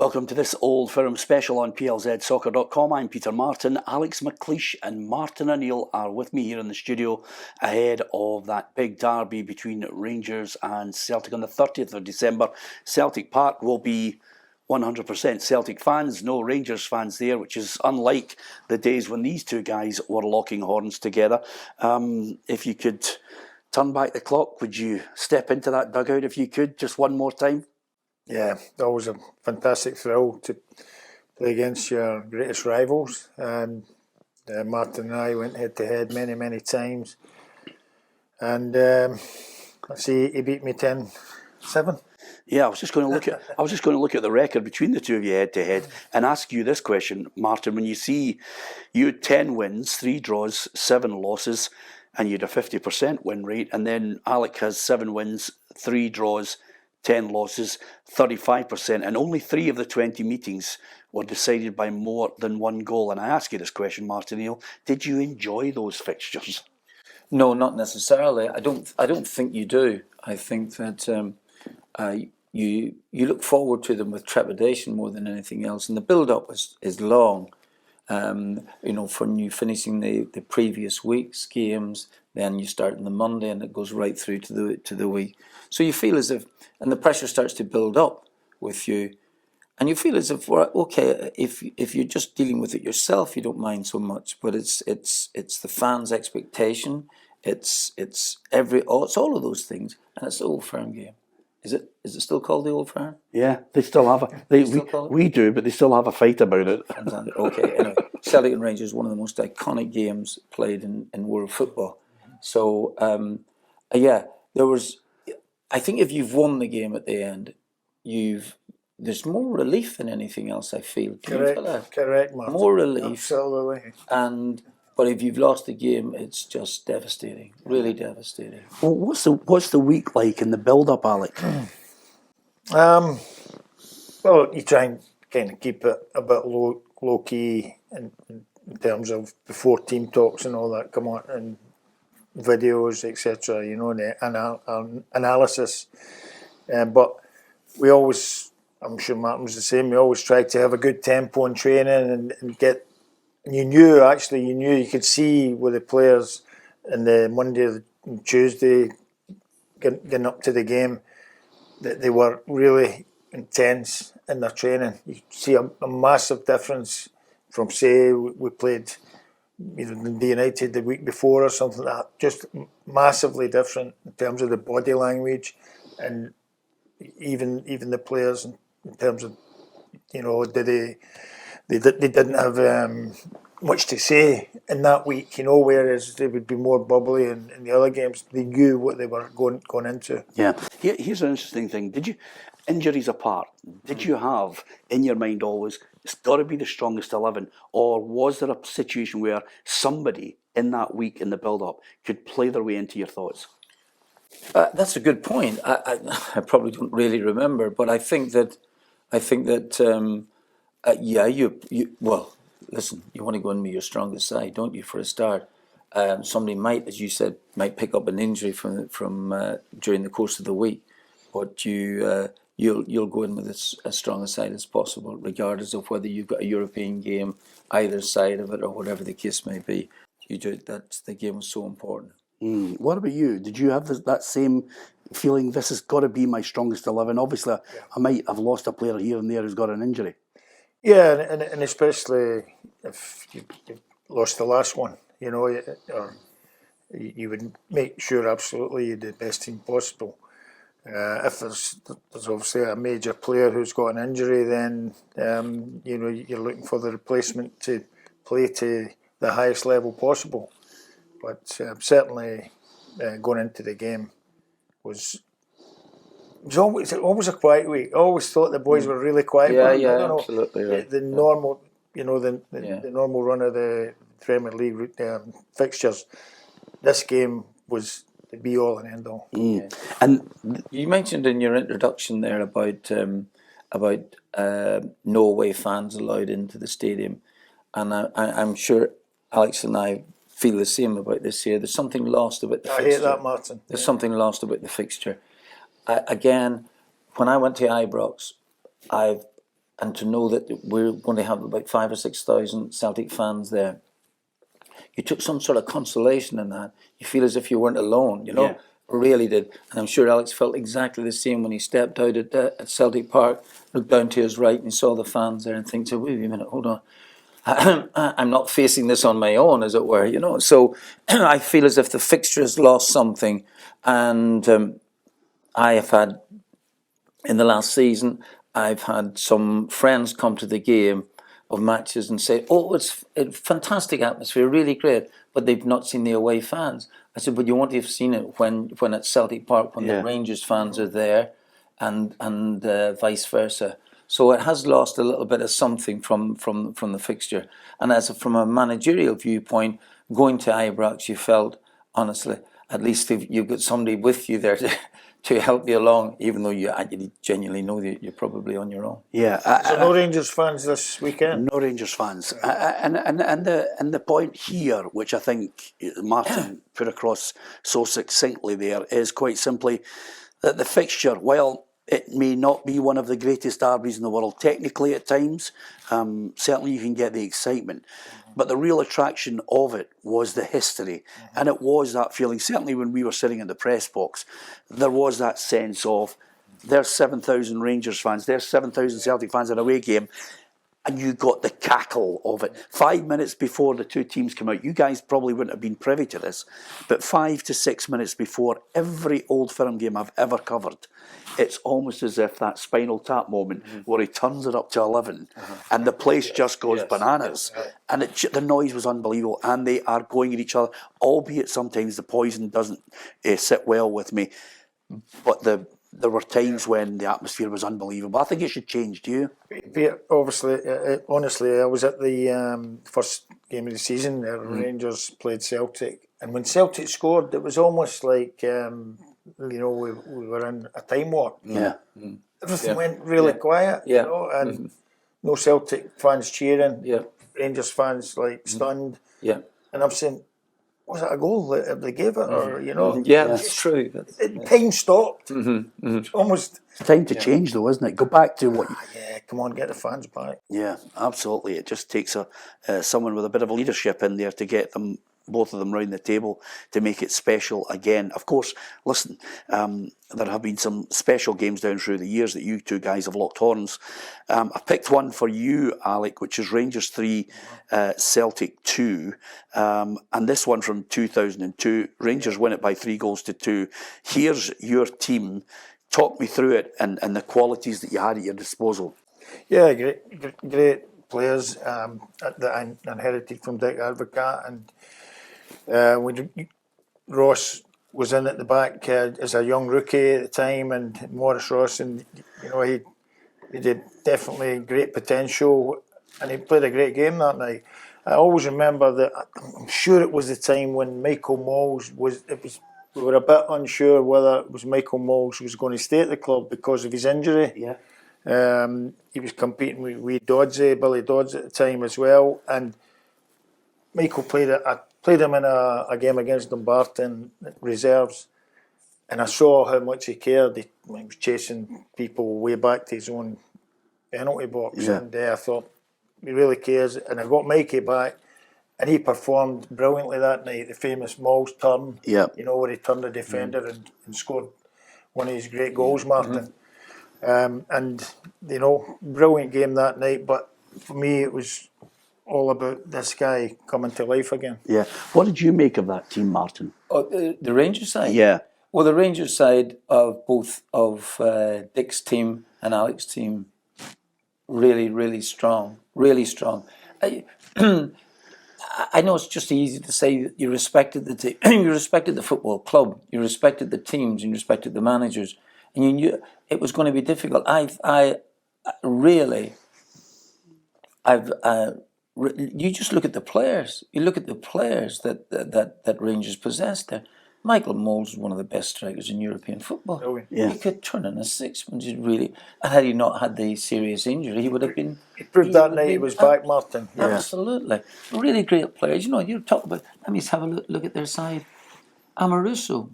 Welcome to this Old Firm special on plzsoccer.com. I'm Peter Martin. Alex McLeish and Martin O'Neill are with me here in the studio ahead of that big derby between Rangers and Celtic on the 30th of December. Celtic Park will be 100% Celtic fans, no Rangers fans there, which is unlike the days when these two guys were locking horns together. If you could turn back the clock, would you step into that dugout if you could, just one more time? Yeah, always a fantastic thrill to play against your greatest rivals. And Martin and I went head to head many times. And let's see, he beat me 10-7. Yeah, I was just going to look at the record between the two of you head to head and ask you this question, Martin. When you see you had 10 wins, 3 draws, 7 losses, and you had a 50% win rate, and then Alec has 7 wins, 3 draws, 10 losses, 35%, and only 3 of the 20 meetings were decided by more than 1 goal. And I ask you this question, Martin O'Neill, did you enjoy those fixtures? No, not necessarily. I don't think you do. I think that you look forward to them with trepidation more than anything else, and the build-up is long. From you finishing the previous week's games, then you start on the Monday, and it goes right through to the week. So you feel as if, and the pressure starts to build up with you, and you feel as if, well, okay, if you're just dealing with it yourself, you don't mind so much. But it's the fans' expectation. It's all of those things, and it's the Old Firm game. Is it still called the Old Firm? Yeah, they still have we do, but they still have a fight about it. Okay, anyway, Celtic and Rangers, one of the most iconic games played in world football. So, there was. I think if you've won the game at the end, there's more relief than anything else. I feel. Correct, Martin. More relief, absolutely. But if you've lost the game, it's just devastating. Really devastating. Well, what's the week like in the build-up, Alec? Well, you try and kind of keep it a bit low key in terms of before team talks and all that come on, and videos, etc. The analysis. But we always, I'm sure Martin was the same, we always tried to have a good tempo in training and get. You could see with the players in the Monday and Tuesday getting up to the game that they were really intense in their training. You see a massive difference from, say, we played either the United the week before or something like that. Just massively different in terms of the body language, and even the players in terms of, they didn't have much to say in that week, whereas they would be more bubbly in the other games. They knew what they were going into. Yeah. Here's an interesting thing. Did you, injuries apart, did you have in your mind always, it's got to be the strongest 11, or was there a situation where somebody in that week in the build-up could play their way into your thoughts? That's a good point. I probably don't really remember, but I think that well, listen, you want to go in with your strongest side, don't you, for a start? Somebody might, as you said, pick up an injury from during the course of the week, but you'll go in with as strong a side as possible, regardless of whether you've got a European game either side of it or whatever the case may be. The game was so important. What about you? Did you have that same feeling, this has got to be my strongest 11? Obviously, I might have lost a player here and there who's got an injury. Yeah, and especially if you lost the last one, or you would make sure absolutely you did the best team possible. If there's obviously a major player who's got an injury, then you're looking for the replacement to play to the highest level possible. But certainly going into the game was always a quiet week. I always thought the boys were really quiet. Absolutely. Right. The normal, the normal run of the Premier League fixtures. This game was the be all and end all. Yeah. And you mentioned in your introduction there about no away fans allowed into the stadium, and I'm sure Alex and I feel the same about this year. There's something lost about the fixture. I hate that, Martin. There's something lost about the fixture. Again, when I went to Ibrox, I've and to know that we're going to have about 5,000 or 6,000 Celtic fans there, you took some sort of consolation in that. You feel as if you weren't alone, you know. Yeah. Really did. And I'm sure Alex felt exactly the same when he stepped out at Celtic Park, looked down to his right and saw the fans there and thinks, oh, wait a minute, hold on. I'm not facing this on my own, as it were, you know. So I feel as if the fixture has lost something. And I have had, in the last season, I've had some friends come to the game of matches and say, oh, it's a fantastic atmosphere, really great, but they've not seen the away fans. I said, but you want to have seen it when at Celtic Park, when the Rangers fans are there, and vice versa. So it has lost a little bit of something from the fixture. And from a managerial viewpoint, going to Ibrox, you felt, honestly, at least if you've got somebody with you there to help you along, even though you actually genuinely know that you're probably on your own. Yeah. So no Rangers fans this weekend? No Rangers fans. And the point here, which I think Martin put across so succinctly there, is quite simply that the fixture, while it may not be one of the greatest derbies in the world technically at times, certainly you can get the excitement, but the real attraction of it was the history, and it was that feeling. Certainly when we were sitting in the press box, there was that sense of there's 7,000 Rangers fans, there's 7,000 Celtic fans in an away game, and you got the cackle of it. 5 minutes before the two teams come out, you guys probably wouldn't have been privy to this, but 5 to 6 minutes before every Old Firm game I've ever covered, it's almost as if that Spinal Tap moment where he turns it up to 11 and the place just goes bananas. And the noise was unbelievable, and they are going at each other, albeit sometimes the poison doesn't sit well with me, but there were times when the atmosphere was unbelievable. I think it should change, do you? Obviously, honestly, I was at the first game of the season. Rangers played Celtic, and when Celtic scored, it was almost like we were in a time warp. Yeah. Everything went really quiet, you know, and no Celtic fans cheering. Rangers fans stunned. And I'm saying, was it a goal if they gave it, or you know? Yeah, that's true. Time stopped. It's almost Time to change, though, isn't it? Go back to what. Come on, get the fans back. Yeah, absolutely. It just takes someone with a bit of leadership in there to get both of them round the table to make it special again. Of course, listen, there have been some special games down through the years that you two guys have locked horns. I picked one for you, Alec, which is Rangers 3, Celtic 2, and this one from 2002. Rangers win it by 3-2. Here's your team. Talk me through it and the qualities that you had at your disposal. Yeah, great players that I inherited from Dick Advocat, and when Ross was in at the back as a young rookie at the time, and Maurice Ross, and you know he did definitely great potential, and he played a great game that night. I always remember that. I'm sure it was the time when Michael Mols was. We were a bit unsure whether it was Michael Mols who was going to stay at the club because of his injury. Yeah. He was competing with Billy Dodds at the time as well, and Michael played him in a game against Dumbarton reserves, and I saw how much he cared. He was chasing people way back to his own penalty box, and I thought he really cares. And I got Mikey back, and he performed brilliantly that night. The famous Mols turn, you know, where he turned the defender and scored one of his great goals, Martin. And you know, brilliant game that night. But for me, it was all about this guy coming to life again. Yeah. What did you make of that team, Martin? Oh, the Rangers side? Yeah. Well, the Rangers side of both of Dick's team and Alex's team, really, really strong. Really strong. I know it's just easy to say that you respected the team, you respected the football club, you respected the teams, and you respected the managers, and you knew it was going to be difficult. You just look at the players. You look at the players that Rangers possessed there. Michael Mols was one of the best strikers in European football. He could turn in a six. And had he not had the serious injury, he would have been. He proved that night he was back, Martin. Absolutely, really great players. You know, you talk about. Let me have a look at their side. Amaruso,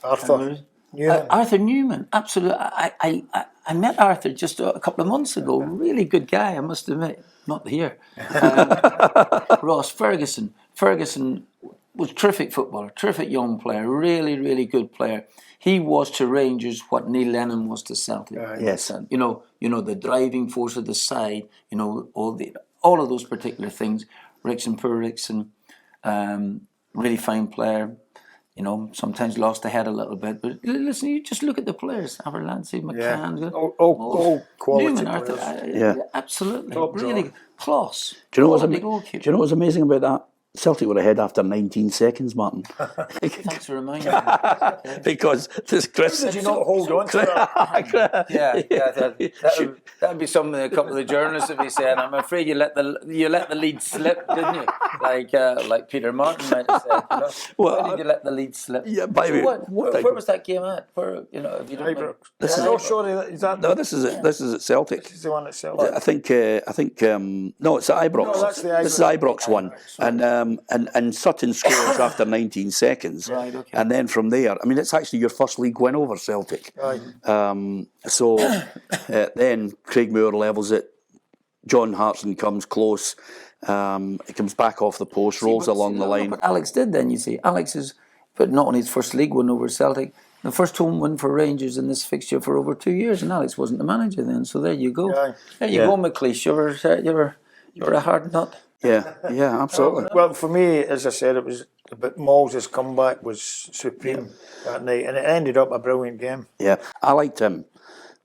Arthur Newman. Arthur Newman, absolutely. I met Arthur just a couple of months ago. Really good guy, I must admit. Not here. Ross Ferguson. Ferguson was a terrific footballer, terrific young player, really, really good player. He was to Rangers what Neil Lennon was to Celtic. Yes. You know the driving force of the side. You know all of those particular things. Rickson, poor Rickson, really fine player. You know, sometimes lost the head a little bit. But listen, you just look at the players. Aberlancy, McCann, all quality Newman, Arthur, players. absolutely. Top really draw. Kloss. Do you know what's quality goalkeeper. Do you know what's amazing about that? Celtic were ahead after 19 seconds, Martin. Thanks for reminding me. Because this Chris. Did you not hold on to that? That'd be something a couple of the journalists would be saying. I'm afraid you let the lead slip, didn't you? Like Peter Martin might have said. You know? Why did you let the lead slip? Yeah, by the way, where was that game at? Where, you know, if you don't mind. This is at Celtic. This is the one at Celtic. I think no, it's at Ibrox. No, that's the This is Ibrox one, and Sutton scores after 19 seconds, Right, okay. and then from there, I mean, it's actually your first league win over Celtic. Right. So then Craig Moore levels it. John Hartson comes close. He comes back off the post, rolls along the line. But Alex did then. You see, Alex is, but not on his first league win over Celtic. The first home win for Rangers in this fixture for over 2 years, and Alex wasn't the manager then. So there you go. Yeah. There you go, McLeish. You were a hard nut. Yeah, absolutely. Well, for me, as I said, it was. But Moles' comeback was supreme that night, and it ended up a brilliant game. Yeah, I liked him.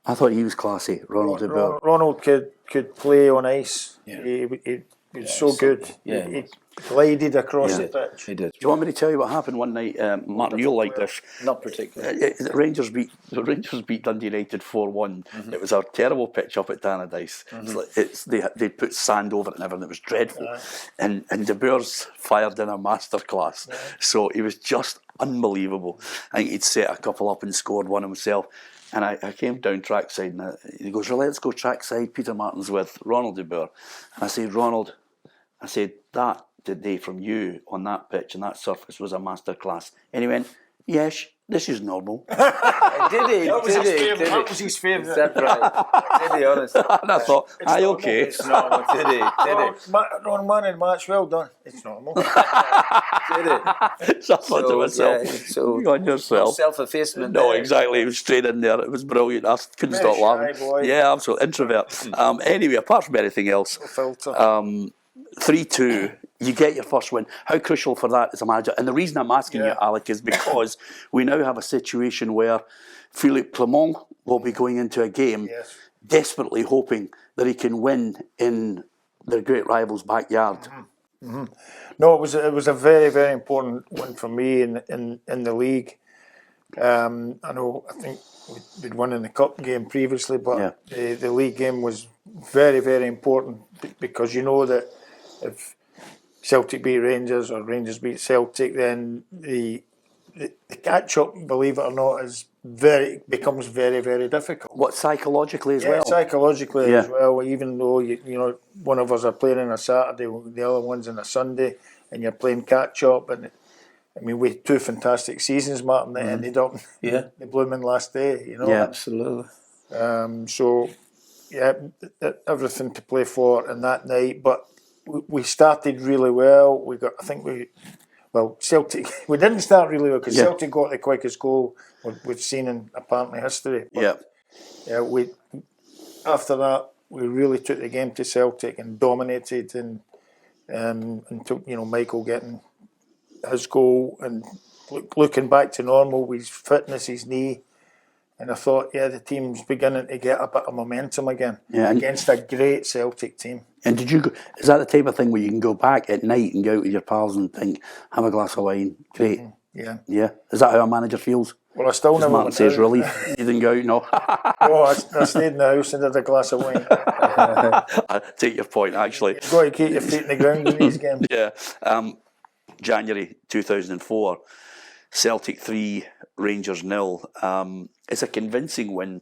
I thought he was classy, Ronald de Boer. Ronald could play on ice. Yeah. He was so good. Yeah. He glided across the pitch. He did. Do you want me to tell you what happened one night, Martin? You'll like this. Not particularly. The Rangers beat Dundee United 4-1. It was a terrible pitch up at Tannadice. They put sand over it and everything. It was dreadful. And De Boer's fired in a masterclass. So he was just unbelievable. I think he'd set a couple up and scored one himself. And I came down trackside and he goes, "Well, let's go trackside. Peter Martin's with Ronald de Boer." And I said, "Ronald," I said, "that today from you on that pitch and that surface was a masterclass." And he went, "Yes, this is normal." Did he? That was his favourite. Is that right? Did he, honestly? And I thought, "Aye, okay." It's normal. Did he? Ron Manning match, well done. It's normal. Did he? So I thought to myself, yeah, so "You on yourself." Self-effacement. No, there. exactly. He was straight in there. It was brilliant. I couldn't Very stop laughing. shy boy. Yeah, absolutely. Introvert. Anyway, apart from anything else, Filter. 3-2, you get your first win. How crucial for that as a manager? And the reason I'm asking you, Alec, is because we now have a situation where Philippe Clement will be going into a game desperately hoping that he can win in their great rival's backyard. No, it was a very, very important one for me in the league. I think we'd won in the cup game previously, but the league game was very, very important because you know that if Celtic beat Rangers or Rangers beat Celtic, then the catch up, believe it or not, becomes very, very difficult. What, psychologically as well? Psychologically as well. Even though you know one of us are playing on a Saturday, the other one's on a Sunday, and you're playing catch up. And I mean, we had 2 fantastic seasons, Martin. That ended up the blooming last day. You know, Absolutely. So everything to play for in that night, but we started really well. Celtic. We didn't start really well because Celtic got the quickest goal we've seen in apparently history. But, after that, we really took the game to Celtic and dominated, and until Michael getting his goal and looking back to normal with his fitness, his knee. And I thought, the team's beginning to get a bit of momentum again against a great Celtic team. And is that the type of thing where you can go back at night and go out with your pals and think, have a glass of wine? Great. Yeah. Yeah. Is that how a manager feels? Well, I still never Martin went says out. relief. You didn't go out, no. No, I stayed in the house and had a glass of wine. I take your point, actually. You've got to keep your feet in the ground in these games. Yeah. January 2004, Celtic 3, Rangers 0. It's a convincing win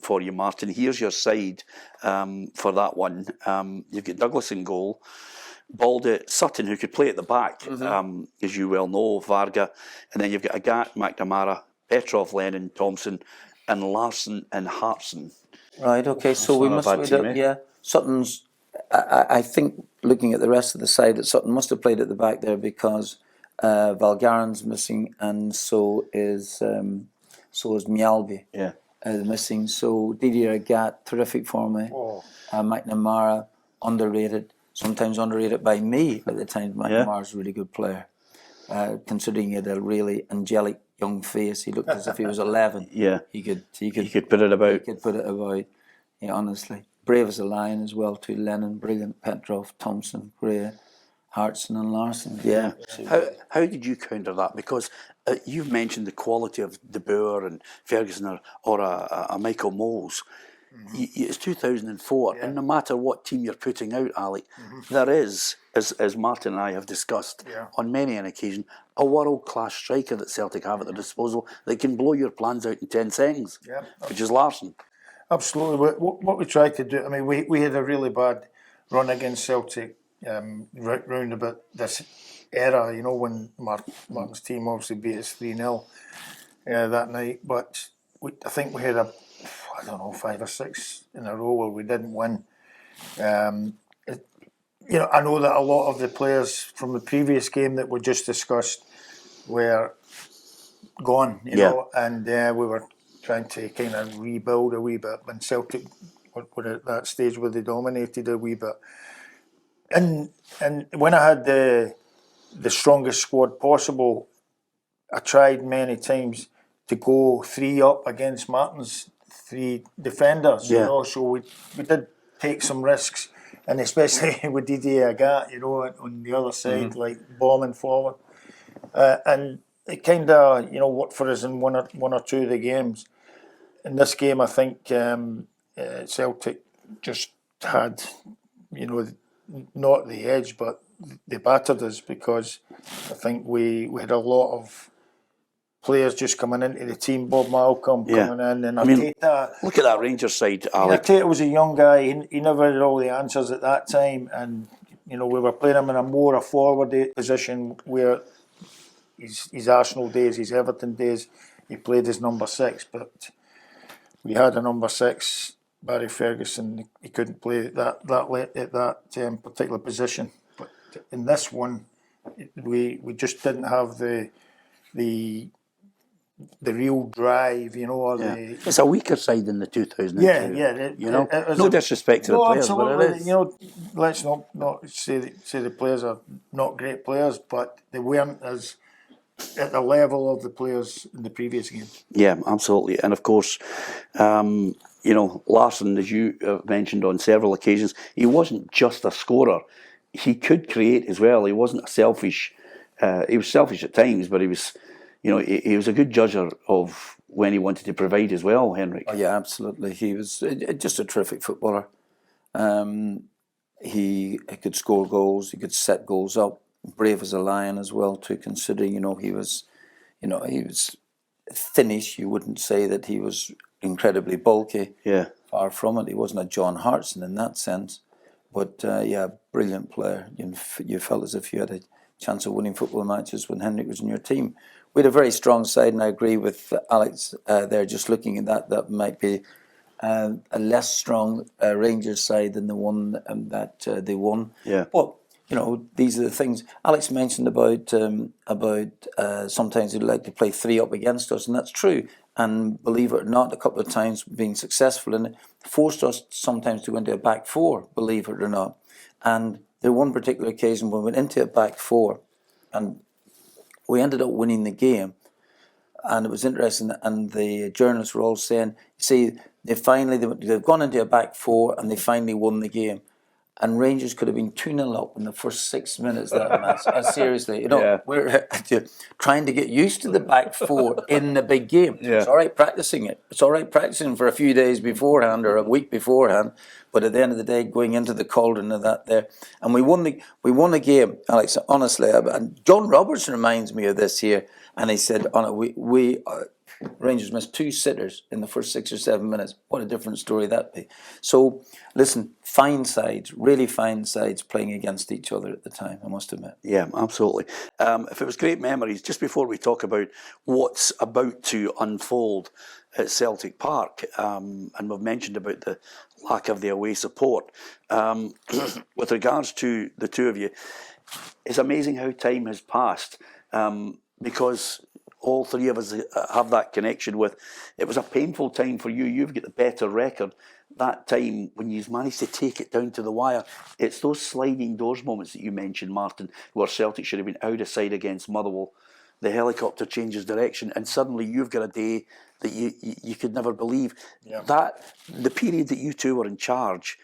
for you, Martin. Here's your side for that one. You've got Douglas in goal, Baldy, Sutton, who could play at the back, as you well know, Varga, and then you've got Agat, McNamara, Petrov, Lennon, Thompson, and Larrson and Hartson. Right, okay, so we not a must, bad team, eh? yeah, Sutton's, I think, looking at the rest of the side, that Sutton must have played at the back there because Valgaren's missing, and so is Mjalby Yeah. missing. So Didier Agat, terrific for me. McNamara, underrated, sometimes underrated by me at the time. McNamara's a really good player. Considering he had a really angelic young face, he looked as if he was 11. Yeah. He could put it about. He could put it about. Yeah, honestly, brave as a lion as well too. Lennon, brilliant. Petrov, Thompson, Gray, Hartson, and Larrson. Yeah. How did you counter that? Because you've mentioned the quality of De Boer and Ferguson or a Michael Moles. It's 2004, and no matter what team you're putting out, Alec, there is, as Martin and I have discussed on many an occasion, a world-class striker that Celtic have at their disposal that can blow your plans out in 10 seconds, which is Larrson. Absolutely. What we tried to do, I mean, we had a really bad run against Celtic round about this era, you know, when Martin's team obviously beat us 3-0 that night. But I think we had I don't know, 5 or 6 in a row where we didn't win. You know, I know that a lot of the players from the previous game that we just discussed were gone, you know, and we were trying to kind of rebuild a wee bit when Celtic were at that stage where they dominated a wee bit. And when I had the strongest squad possible, I tried many times to go 3 up against Martin's 3 defenders, you know, so we did take some risks, and especially with Didier Agat, you know, on the other side, like bombing forward. And it kind of, you know, worked for us in one or two of the games. In this game, I think Celtic just had, you know, not the edge, but they battered us because I think we had a lot of players just coming into the team. Bob Malcolm coming in, and Arteta. Look at that Rangers side, Alec. Arteta was a young guy. He never had all the answers at that time, and you know we were playing him in a forward position where his Arsenal days, his Everton days, he played as number 6, but we had a number 6, Barry Ferguson. He couldn't play at that particular position. But in this one, we just didn't have the real drive, you know. Or it's a weaker side than the 2002. You know, no disrespect to the players, but it is. You know, let's not say the players are not great players, but they weren't as at the level of the players in the previous game. Yeah, absolutely. And of course, you know, Larrson, as you mentioned on several occasions, he wasn't just a scorer. He could create as well. He wasn't a selfish. He was selfish at times, but he was, you know, he was a good judger of when he wanted to provide as well, Henrik. Oh, yeah, absolutely. He was just a terrific footballer. He could score goals. He could set goals up. Brave as a lion as well, too, considering, you know, he was thinnish. You wouldn't say that he was incredibly bulky. Yeah. Far from it. He wasn't a John Hartson in that sense. But, brilliant player. You felt as if you had a chance of winning football matches when Henrik was in your team. We had a very strong side, and I agree with Alex there, just looking at that might be a less strong Rangers side than the one that they won. Yeah. But, you know, these are the things Alex mentioned about sometimes they'd like to play 3 up against us, and that's true. And believe it or not, a couple of times being successful in it forced us sometimes to go into a back 4, believe it or not. And there one particular occasion when we went into a back 4, and we ended up winning the game. And it was interesting, and the journalists were all saying, see, they've gone into a back 4 and they finally won the game. And Rangers could have been 2-0 up in the first 6 minutes of that match. Seriously, you know, we're trying to get used to the back 4 in the big game. Yeah. It's all right practicing it. It's all right practicing for a few days beforehand or a week beforehand. But at the end of the day, going into the cauldron of that there, and we won the game, Alex. Honestly, and John Robertson reminds me of this here, and he said, Rangers missed 2 sitters in the first 6 or 7 minutes. What a different story that'd be. So, listen, fine sides, really fine sides playing against each other at the time, I must admit. Yeah, absolutely. If it was great memories, just before we talk about what's about to unfold at Celtic Park, and we've mentioned about the lack of the away support, with regards to the two of you, it's amazing how time has passed, because all three of us have that connection with, it was a painful time for you. You've got the better record. That time when you've managed to take it down to the wire, it's those sliding doors moments that you mentioned, Martin, where Celtic should have been out of side against Motherwell. The helicopter changes direction, and suddenly you've got a day that you could never believe. Yeah. That the period that you two were in charge,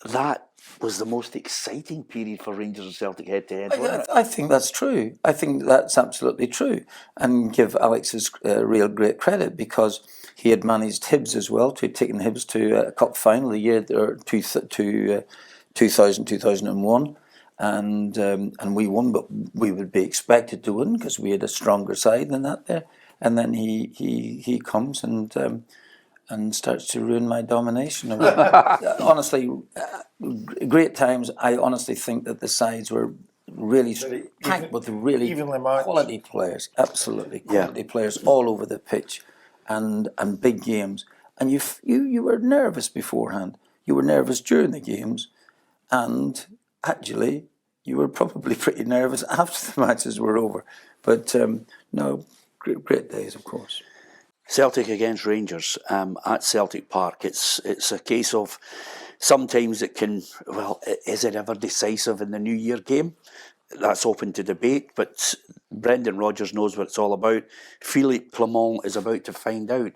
that was the most exciting period for Rangers and Celtic head-to-head, wasn't it? I think that's true. I think that's absolutely true. And give Alex his real great credit, because he had managed Hibs as well. He'd taken Hibs to a cup final the year, or 2001. And we won, but we would be expected to win because we had a stronger side than that there. And then he comes and starts to ruin my domination. Honestly, great times. I honestly think that the sides were really packed with really quality players, absolutely quality players all over the pitch, and big games. And you were nervous beforehand. You were nervous during the games, and actually you were probably pretty nervous after the matches were over. But no, great days, of course. Celtic against Rangers at Celtic Park. It's a case of sometimes it can, well, is it ever decisive in the New Year game? That's open to debate, but Brendan Rodgers knows what it's all about. Philippe Clement is about to find out.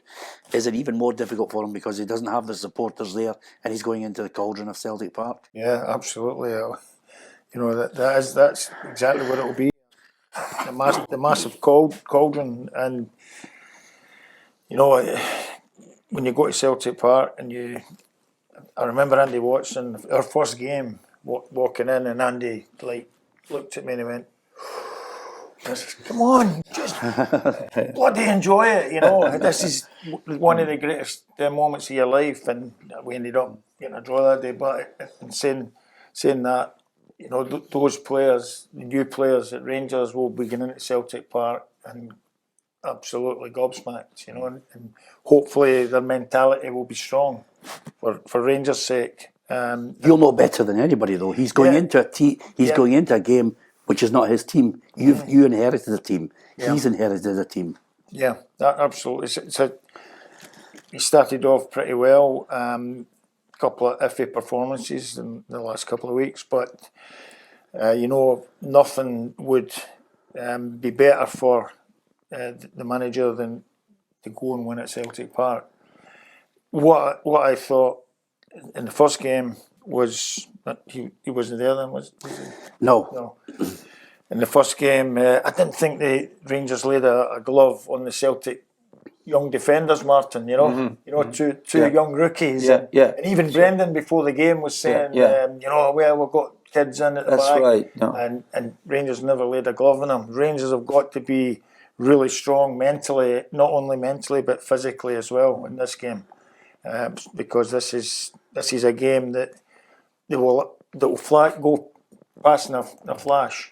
Is it even more difficult for him because he doesn't have the supporters there and he's going into the cauldron of Celtic Park? Yeah, absolutely. You know, that's exactly what it'll be. The massive cauldron. And you know, when you go to Celtic Park and I remember Andy Watson, our first game, walking in, and Andy looked at me and he went, "Come on, just bloody enjoy it, you know. This is one of the greatest moments of your life." And we ended up getting a draw that day. But in saying that, you know, those players, the new players at Rangers, will be getting at Celtic Park and absolutely gobsmacked, you know, and hopefully their mentality will be strong for Rangers' sake. You'll know better than anybody, though. He's going into going into a game which is not his team. You inherited a team. Yeah. He's inherited a team. Yeah, absolutely. He started off pretty well. Couple of iffy performances in the last couple of weeks, but you know, nothing would be better for the manager than to go and win at Celtic Park. What I thought in the first game was that he wasn't there then, was he? No. In the first game, I didn't think the Rangers laid a glove on the Celtic young defenders, Martin. You know, two young rookies. And even Brendan before the game was saying, you know, well, we've got kids in at the back. That's right. No. And Rangers never laid a glove on them. Rangers have got to be really strong mentally, not only mentally but physically as well in this game, because this is a game that will go past in a flash.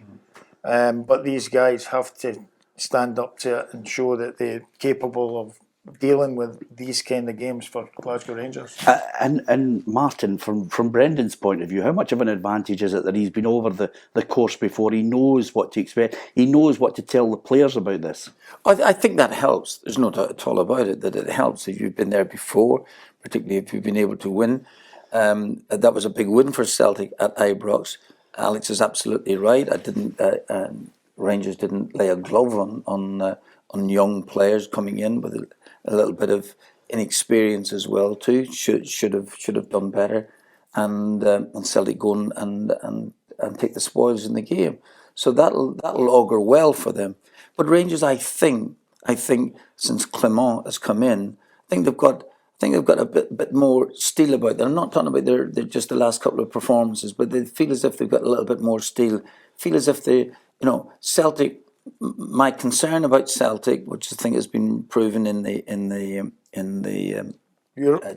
But these guys have to stand up to it and show that they're capable of dealing with these kind of games for Glasgow Rangers. And Martin, from Brendan's point of view, how much of an advantage is it that he's been over the course before? He knows what to expect. He knows what to tell the players about this. I think that helps. There's no doubt at all about it that it helps if you've been there before, particularly if you've been able to win. That was a big win for Celtic at Ibrox. Alex is absolutely right. Rangers didn't lay a glove on young players coming in with a little bit of inexperience as well too. Should have done better, and Celtic go and take the spoils in the game. So that'll augur well for them. But Rangers, I think since Clement has come in, I think they've got a bit more steel about them. I'm not talking about their just the last couple of performances, but they feel as if they've got a little bit more steel. Feel as if they, you know, Celtic my concern about Celtic, which I think has been proven in the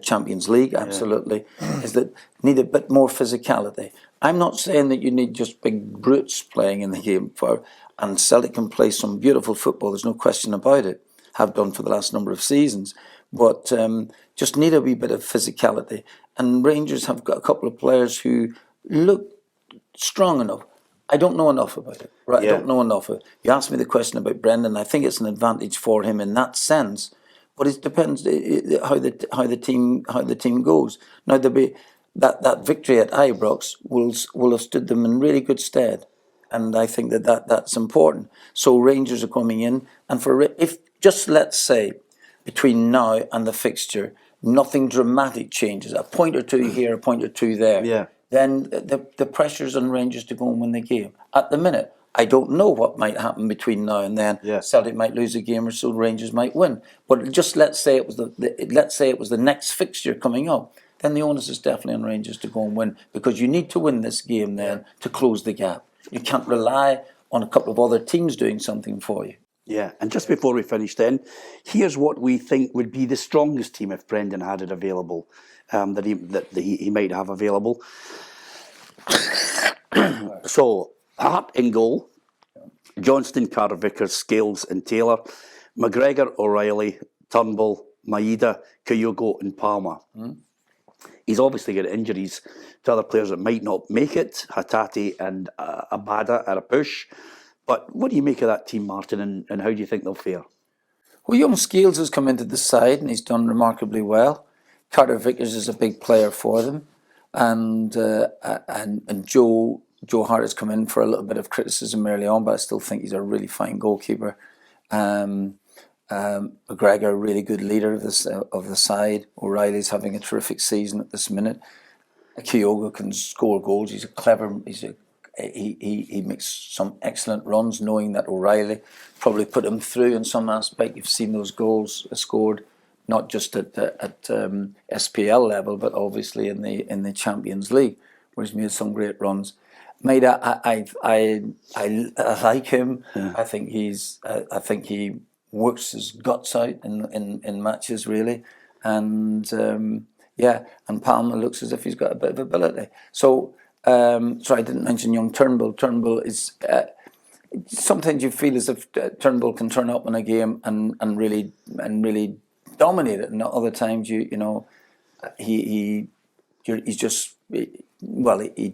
Champions League, absolutely, is that need a bit more physicality. I'm not saying that you need just big brutes playing in the game and Celtic can play some beautiful football. There's no question about it. Have done for the last number of seasons, but just need a wee bit of physicality. And Rangers have got a couple of players who look strong enough. I don't know enough about it, right? Yeah. I don't know enough. You asked me the question about Brendan. I think it's an advantage for him in that sense, but it depends how the team goes. Now there'll be that victory at Ibrox will have stood them in really good stead, and I think that's important. So Rangers are coming in, and if just let's say between now and the fixture, nothing dramatic changes, a point or two here, a point or two there. Yeah. Then the pressure's on Rangers to go and win the game. At the minute, I don't know what might happen between now and then. Yeah. Celtic might lose a game or so, Rangers might win. But just let's say it was the next fixture coming up, then the onus is definitely on Rangers to go and win, because you need to win this game then to close the gap. You can't rely on a couple of other teams doing something for you. Yeah, and just before we finish then, here's what we think would be the strongest team if Brendan had it available, that he might have available. So, Hart in goal, Johnston, Carter Vickers, Scales and Taylor, McGregor, O'Reilly, Turnbull, Maeda, Kyogo and Palmer. He's obviously got injuries to other players that might not make it. Hatate and Abada are a push. But what do you make of that team, Martin, and how do you think they'll fare? Well, young Scales has come into the side and he's done remarkably well. Carter Vickers is a big player for them, and Joe Hart has come in for a little bit of criticism early on, but I still think he's a really fine goalkeeper. McGregor, a really good leader of the side. O'Reilly's having a terrific season at this minute. Kyogo can score goals. He's a clever. He makes some excellent runs, knowing that O'Reilly probably put him through in some aspect. You've seen those goals scored, not just at SPL level, but obviously in the Champions League, where he's made some great runs. Maeda, I like him. Yeah. I think he works his guts out in matches really, and and Palmer looks as if he's got a bit of ability. So. Sorry, I didn't mention young Turnbull. Turnbull is sometimes you feel as if Turnbull can turn up in a game and really dominate it, and other times he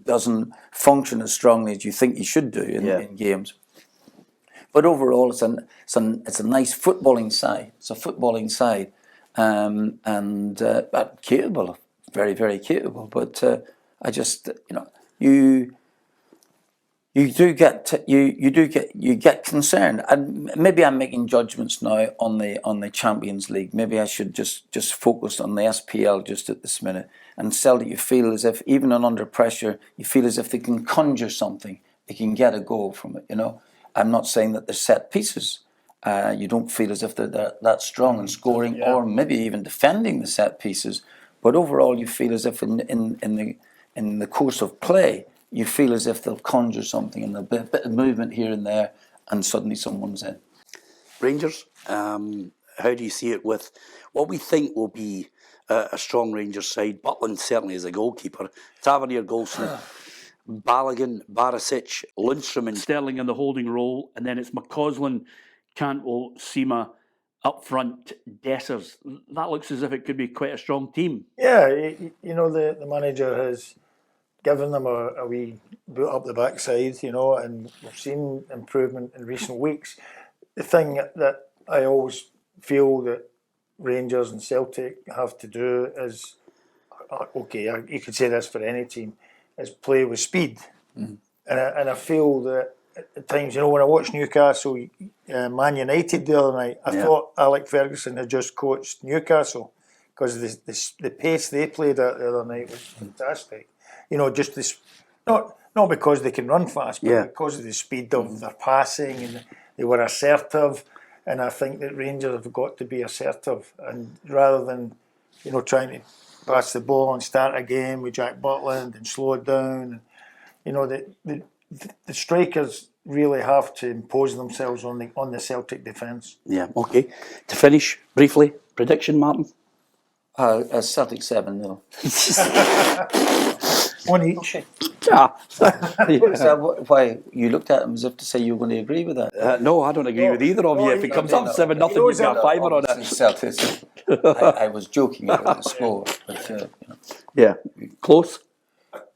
doesn't function as strongly as you think he should do in games. But overall, it's a nice footballing side. It's a footballing side, and capable, very very capable. But I just you get concerned, and maybe I'm making judgments now on the Champions League. Maybe I should just focus on the SPL just at this minute. And Celtic, you feel as if even under pressure, you feel as if they can conjure something, they can get a goal from it. I'm not saying that they're set pieces. You don't feel as if they're that strong in scoring or maybe even defending the set pieces. But overall, you feel as if in the course of play, you feel as if they'll conjure something and a bit of movement here and there, and suddenly someone's in. Rangers, how do you see it with what we think will be a strong Rangers side? Butland certainly is a goalkeeper. Tavernier, Goldsmith, Balogun, Barisic, Lundstrom and Sterling in the holding role, and then it's McCausland, Cantwell, Sima up front, Dessers. That looks as if it could be quite a strong team. Yeah, the manager has given them a wee boot up the backside, and we've seen improvement in recent weeks. The thing that I always feel that Rangers and Celtic have to do is, you could say this for any team, is play with speed. And I feel that at times, when I watched Newcastle, Man United the other night, I thought Alex Ferguson had just coached Newcastle, because the pace they played at the other night was fantastic. Just this, not because they can run fast, but because of the speed of their passing, and they were assertive. And I think that Rangers have got to be assertive, and rather than trying to pass the ball and start a game with Jack Butland and slow it down, and the strikers really have to impose themselves on the Celtic defence. Yeah, okay. To finish, briefly, prediction, Martin? Celtic 7-0. One each. Yeah. Is that why you looked at him as if to say you were going to agree with that? No, I don't agree with either of you. If it comes up 7-0, you get a fiver on it. Celtic. I was joking about the score, but Yeah, close.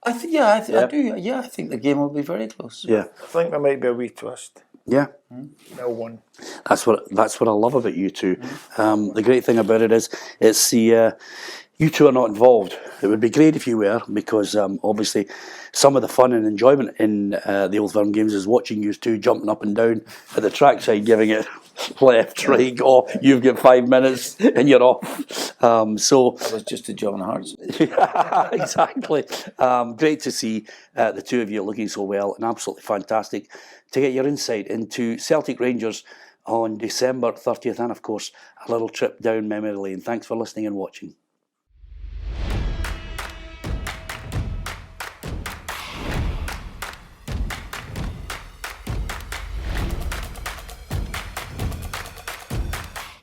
I think I do. Yeah, I think the game will be very close. Yeah, I think there might be a wee twist. yeah. 0-1. That's what I love about you two. The great thing about it is, it's the you two are not involved. It would be great if you were, because obviously some of the fun and enjoyment in the Old Firm games is watching you two jumping up and down at the trackside, giving it left, right, go. You've got 5 minutes and you're off. So It was just a John Hart's. exactly. Great to see the two of you looking so well, and absolutely fantastic to get your insight into Celtic Rangers on December 30th, and of course a little trip down memory lane. Thanks for listening and watching.